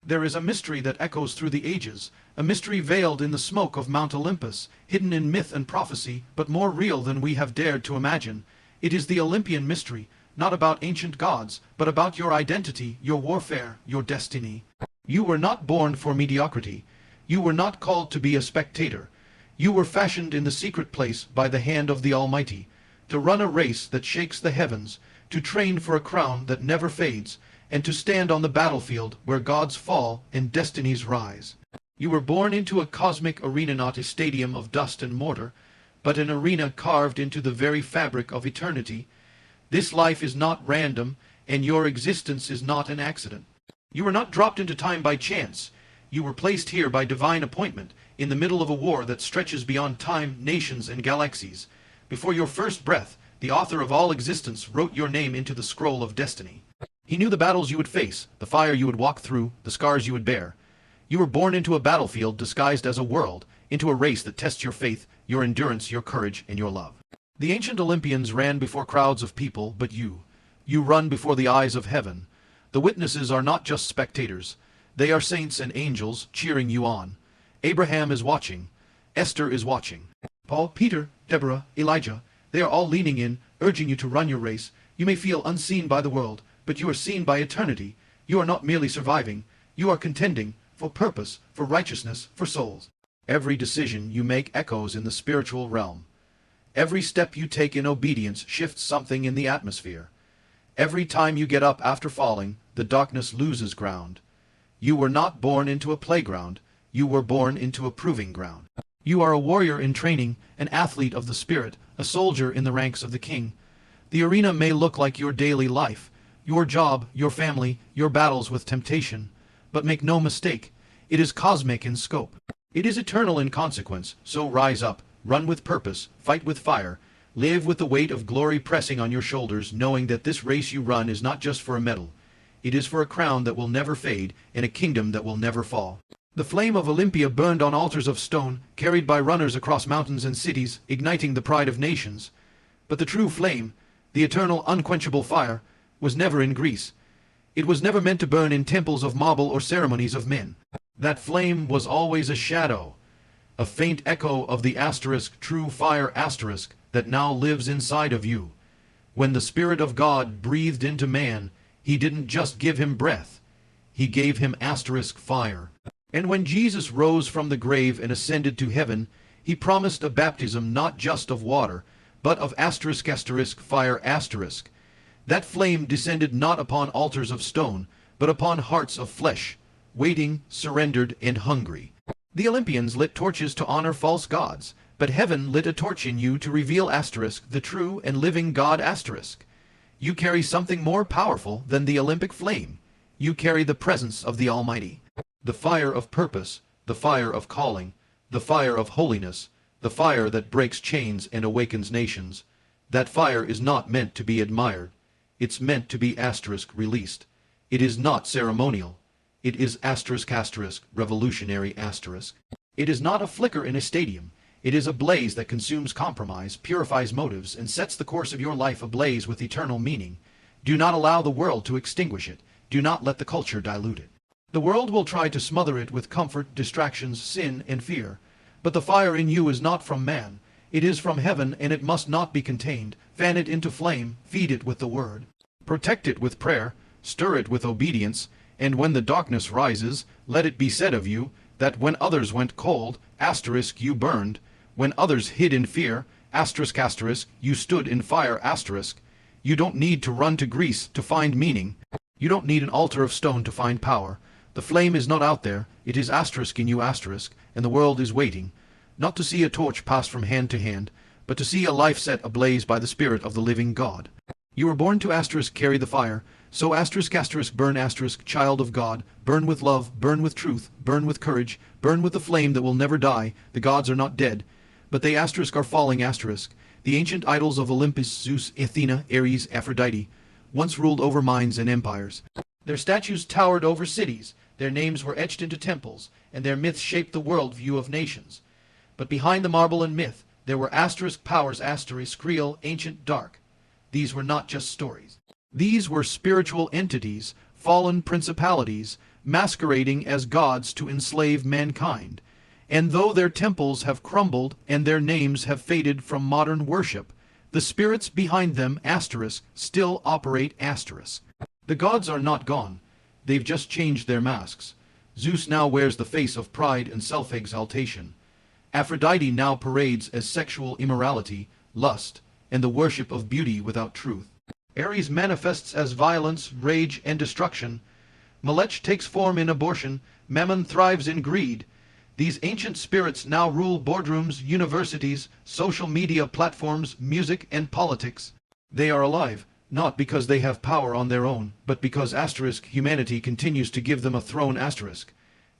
There is a mystery that echoes through the ages, a mystery veiled in the smoke of Mount Olympus, hidden in myth and prophecy, but more real than we have dared to imagine. It is the Olympian mystery, not about ancient gods, but about your identity, your warfare, your destiny. You were not born for mediocrity. You were not called to be a spectator. You were fashioned in the secret place by the hand of the Almighty, to run a race that shakes the heavens, to train for a crown that never fades, and to stand on the battlefield where gods fall and destinies rise. You were born into a cosmic arena, not a stadium of dust and mortar, but an arena carved into the very fabric of eternity. This life is not random, and your existence is not an accident. You were not dropped into time by chance. You were placed here by divine appointment, in the middle of a war that stretches beyond time, nations, and galaxies. Before your first breath, the author of all existence wrote your name into the scroll of destiny. He knew the battles you would face, the fire you would walk through, the scars you would bear. You were born into a battlefield disguised as a world, into a race that tests your faith, your endurance, your courage, and your love. The ancient Olympians ran before crowds of people, but you run before the eyes of heaven. The witnesses are not just spectators. They are saints and angels cheering you on. Abraham is watching. Esther is watching. Paul, Peter, Deborah, Elijah, they are all leaning in, urging you to run your race. You may feel unseen by the world, but you are seen by eternity. You are not merely surviving. You are contending for purpose, for righteousness, for souls. Every decision you make echoes in the spiritual realm. Every step you take in obedience shifts something in the atmosphere. Every time you get up after falling, the darkness loses ground. You were not born into a playground. You were born into a proving ground. You are a warrior in training, an athlete of the spirit, a soldier in the ranks of the king. The arena may look like your daily life, your job, your family, your battles with temptation. But make no mistake, it is cosmic in scope. It is eternal in consequence, so rise up, run with purpose, fight with fire, live with the weight of glory pressing on your shoulders, knowing that this race you run is not just for a medal. It is for a crown that will never fade, and a kingdom that will never fall. The flame of Olympia burned on altars of stone, carried by runners across mountains and cities, igniting the pride of nations. But the true flame, the eternal unquenchable fire, was never in Greece. It was never meant to burn in temples of marble or ceremonies of men. That flame was always a shadow, a faint echo of the asterisk true fire asterisk that now lives inside of you. When the Spirit of God breathed into man, he didn't just give him breath. He gave him asterisk fire. And when Jesus rose from the grave and ascended to heaven, he promised a baptism not just of water, but of asterisk asterisk fire asterisk. That flame descended not upon altars of stone, but upon hearts of flesh, waiting, surrendered, and hungry. The Olympians lit torches to honor false gods, but heaven lit a torch in you to reveal asterisk, the true and living God asterisk. You carry something more powerful than the Olympic flame. You carry the presence of the Almighty. The fire of purpose, the fire of calling, the fire of holiness, the fire that breaks chains and awakens nations. That fire is not meant to be admired. It's meant to be asterisk released. It is not ceremonial. It is asterisk asterisk revolutionary asterisk. It is not a flicker in a stadium. It is a blaze that consumes compromise, purifies motives, and sets the course of your life ablaze with eternal meaning. Do not allow the world to extinguish it. Do not let the culture dilute it. The world will try to smother it with comfort, distractions, sin, and fear. But the fire in you is not from man. It is from heaven, and it must not be contained. Fan it into flame, feed it with the word. Protect it with prayer, stir it with obedience, and when the darkness rises, let it be said of you, that when others went cold, asterisk, you burned. When others hid in fear, asterisk asterisk, you stood in fire asterisk. You don't need to run to Greece to find meaning. You don't need an altar of stone to find power. The flame is not out there, it is asterisk in you asterisk, and the world is waiting, not to see a torch pass from hand to hand, but to see a life set ablaze by the Spirit of the living God. You were born to asterisk carry the fire, so asterisk asterisk burn asterisk child of God, burn with love, burn with truth, burn with courage, burn with the flame that will never die. The gods are not dead, but they asterisk are falling asterisk. The ancient idols of Olympus, Zeus, Athena, Ares, Aphrodite, once ruled over minds and empires. Their statues towered over cities, their names were etched into temples, and their myths shaped the world view of nations. But behind the marble and myth, there were asterisk powers asterisk real, ancient, dark. These were not just stories. These were spiritual entities, fallen principalities, masquerading as gods to enslave mankind. And though their temples have crumbled and their names have faded from modern worship, the spirits behind them still operate. The gods are not gone. They've just changed their masks. Zeus now wears the face of pride and self-exaltation. Aphrodite now parades as sexual immorality, lust, and the worship of beauty without truth. Ares manifests as violence, rage, and destruction. Molech takes form in abortion. Mammon thrives in greed. These ancient spirits now rule boardrooms, universities, social media platforms, music, and politics. They are alive, not because they have power on their own, but because humanity continues to give them a throne.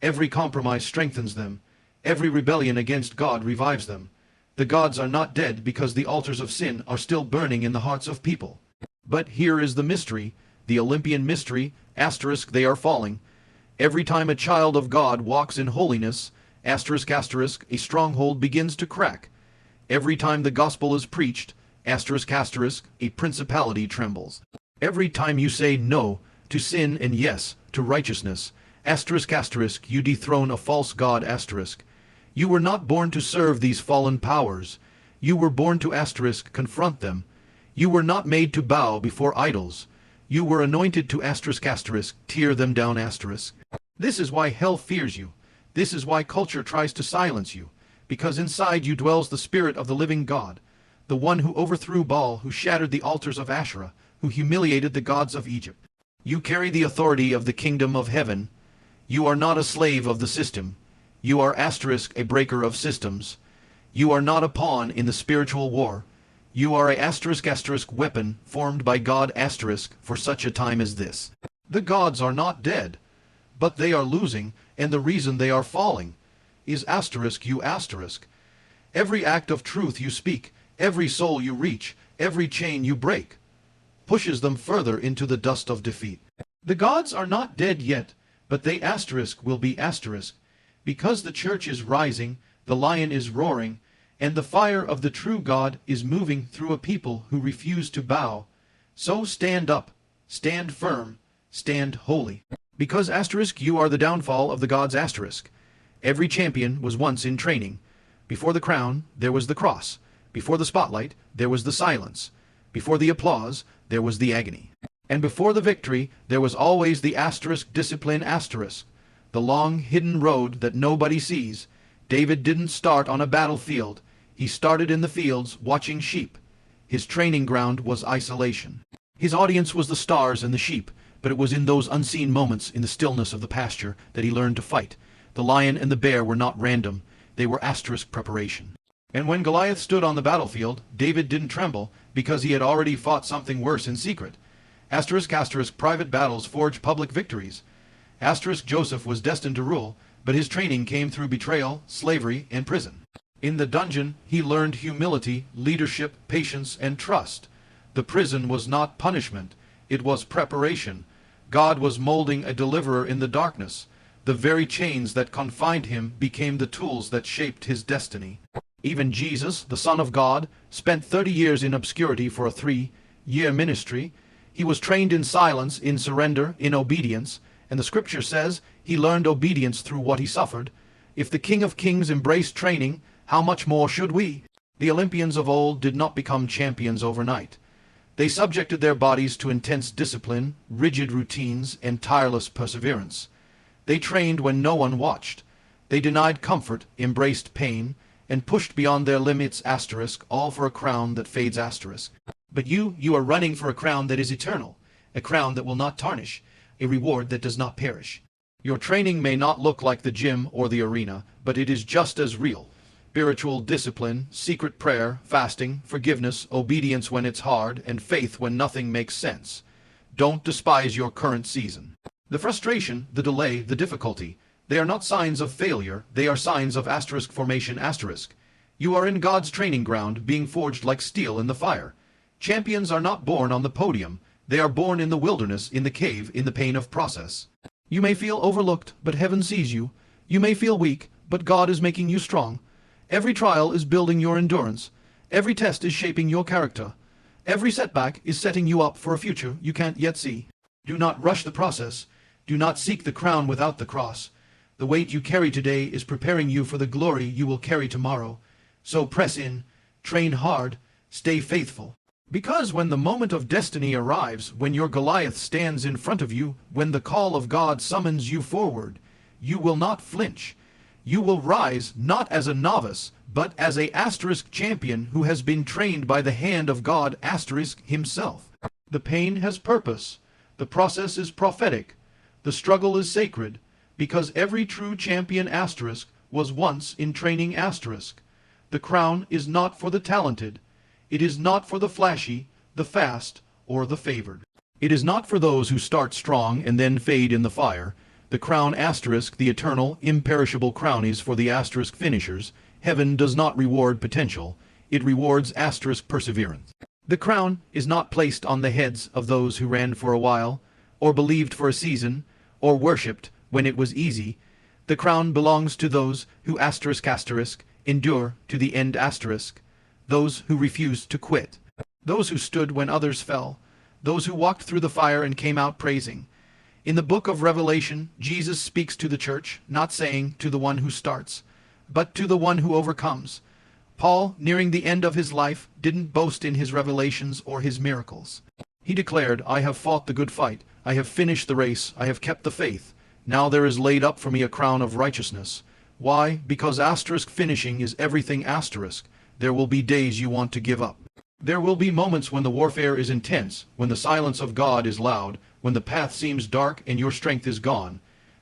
Every compromise strengthens them. Every rebellion against God revives them. The gods are not dead because the altars of sin are still burning in the hearts of people. But here is the mystery, the Olympian mystery, they are falling. Every time a child of God walks in holiness, a stronghold begins to crack. Every time the gospel is preached, a principality trembles. Every time you say no to sin and yes to righteousness, you dethrone a false god. You were not born to serve these fallen powers. You were born to confront them. You were not made to bow before idols. You were anointed to tear them down. This is why hell fears you. This is why culture tries to silence you, because inside you dwells the spirit of the living God, the one who overthrew Baal, who shattered the altars of Asherah, who humiliated the gods of Egypt. You carry the authority of the kingdom of heaven. You are not a slave of the system. You are a breaker of systems. You are not a pawn in the spiritual war. You are a weapon formed by God for such a time as this. The gods are not dead, but they are losing, and the reason they are falling is you. Every act of truth you speak, every soul you reach, every chain you break, pushes them further into the dust of defeat. The gods are not dead yet, but they will be because the church is rising, the lion is roaring, and the fire of the true God is moving through a people who refuse to bow. So stand up, stand firm, stand holy. Because you are the downfall of the gods. Every champion was once in training. Before the crown, there was the cross. Before the spotlight, there was the silence. Before the applause, there was the agony. And before the victory, there was always the discipline. The long, hidden road that nobody sees. David didn't start on a battlefield. He started in the fields, watching sheep. His training ground was isolation. His audience was the stars and the sheep, but it was in those unseen moments in the stillness of the pasture that he learned to fight. The lion and the bear were not random. They were preparation. And when Goliath stood on the battlefield, David didn't tremble, because he had already fought something worse in secret. Private battles forge public victories. Joseph was destined to rule, but his training came through betrayal, slavery, and prison. In the dungeon, he learned humility, leadership, patience, and trust. The prison was not punishment, it was preparation. God was molding a deliverer in the darkness. The very chains that confined him became the tools that shaped his destiny. Even Jesus, the Son of God, spent 30 years in obscurity for a 3-year ministry. He was trained in silence, in surrender, in obedience, and the scripture says he learned obedience through what he suffered. If the King of Kings embraced training, how much more should we? The Olympians of old did not become champions overnight. They subjected their bodies to intense discipline, rigid routines, and tireless perseverance. They trained when no one watched. They denied comfort, embraced pain, and pushed beyond their limits all for a crown that fades . But you are running for a crown that is eternal, a crown that will not tarnish, a reward that does not perish. Your training may not look like the gym or the arena, but it is just as real. Spiritual discipline, secret prayer, fasting, forgiveness, obedience when it's hard, and faith when nothing makes sense. Don't despise your current season. The frustration, the delay, the difficulty, they are not signs of failure, they are signs of formation . You are in God's training ground, being forged like steel in the fire. Champions are not born on the podium, they are born in the wilderness, in the cave, in the pain of process. You may feel overlooked, but heaven sees you. You may feel weak, but God is making you strong. Every trial is building your endurance. Every test is shaping your character. Every setback is setting you up for a future you can't yet see. Do not rush the process. Do not seek the crown without the cross. The weight you carry today is preparing you for the glory you will carry tomorrow. So press in, train hard, stay faithful. Because when the moment of destiny arrives, when your Goliath stands in front of you, when the call of God summons you forward, you will not flinch. You will rise not as a novice, but as a champion who has been trained by the hand of God himself. The pain has purpose. The process is prophetic. The struggle is sacred, because every true champion was once in training. The crown is not for the talented. It is not for the flashy, the fast, or the favored. It is not for those who start strong and then fade in the fire. The crown the eternal, imperishable crown is for the finishers. Heaven does not reward potential. It rewards perseverance. The crown is not placed on the heads of those who ran for a while, or believed for a season, or worshipped when it was easy. The crown belongs to those who endure to the end those who refused to quit, those who stood when others fell, those who walked through the fire and came out praising. In the book of Revelation, Jesus speaks to the church, not saying to the one who starts, but to the one who overcomes. Paul, nearing the end of his life, didn't boast in his revelations or his miracles. He declared, I have fought the good fight, I have finished the race, I have kept the faith. Now there is laid up for me a crown of righteousness. Why? Because finishing is everything . There will be days you want to give up. There will be moments when the warfare is intense, when the silence of God is loud, when the path seems dark and your strength is gone.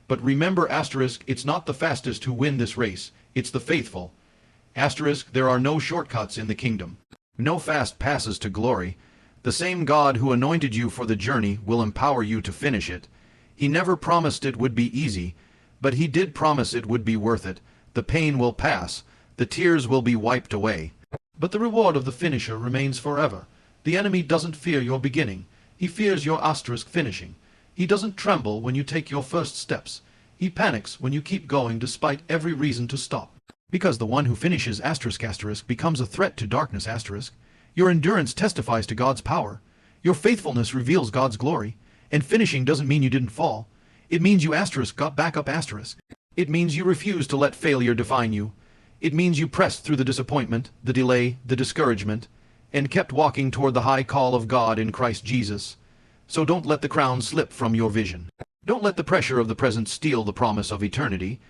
But remember it's not the fastest who win this race, it's the faithful. There are no shortcuts in the kingdom. No fast passes to glory. The same God who anointed you for the journey will empower you to finish it. He never promised it would be easy, but he did promise it would be worth it. The pain will pass. The tears will be wiped away. But the reward of the finisher remains forever. The enemy doesn't fear your beginning. He fears your finishing. He doesn't tremble when you take your first steps. He panics when you keep going despite every reason to stop. Because the one who finishes becomes a threat to darkness . Your endurance testifies to God's power. Your faithfulness reveals God's glory. And finishing doesn't mean you didn't fall. It means you got back up . It means you refused to let failure define you. It means you pressed through the disappointment, the delay, the discouragement, and kept walking toward the high call of God in Christ Jesus. So don't let the crown slip from your vision. Don't let the pressure of the present steal the promise of eternity.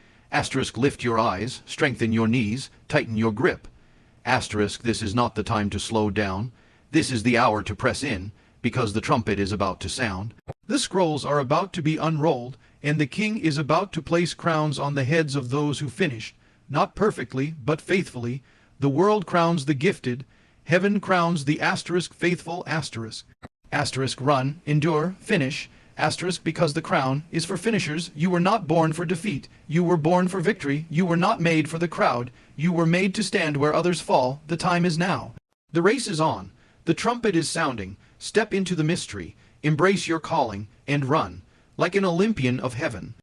Lift your eyes, strengthen your knees, tighten your grip. This is not the time to slow down. This is the hour to press in, because the trumpet is about to sound. The scrolls are about to be unrolled, and the king is about to place crowns on the heads of those who finished. Not perfectly, but faithfully. The world crowns the gifted. Heaven crowns the faithful . Run, endure, finish. Because the crown is for finishers. You were not born for defeat. You were born for victory. You were not made for the crowd. You were made to stand where others fall. The time is now. The race is on. The trumpet is sounding. Step into the mystery. Embrace your calling and run, like an Olympian of heaven.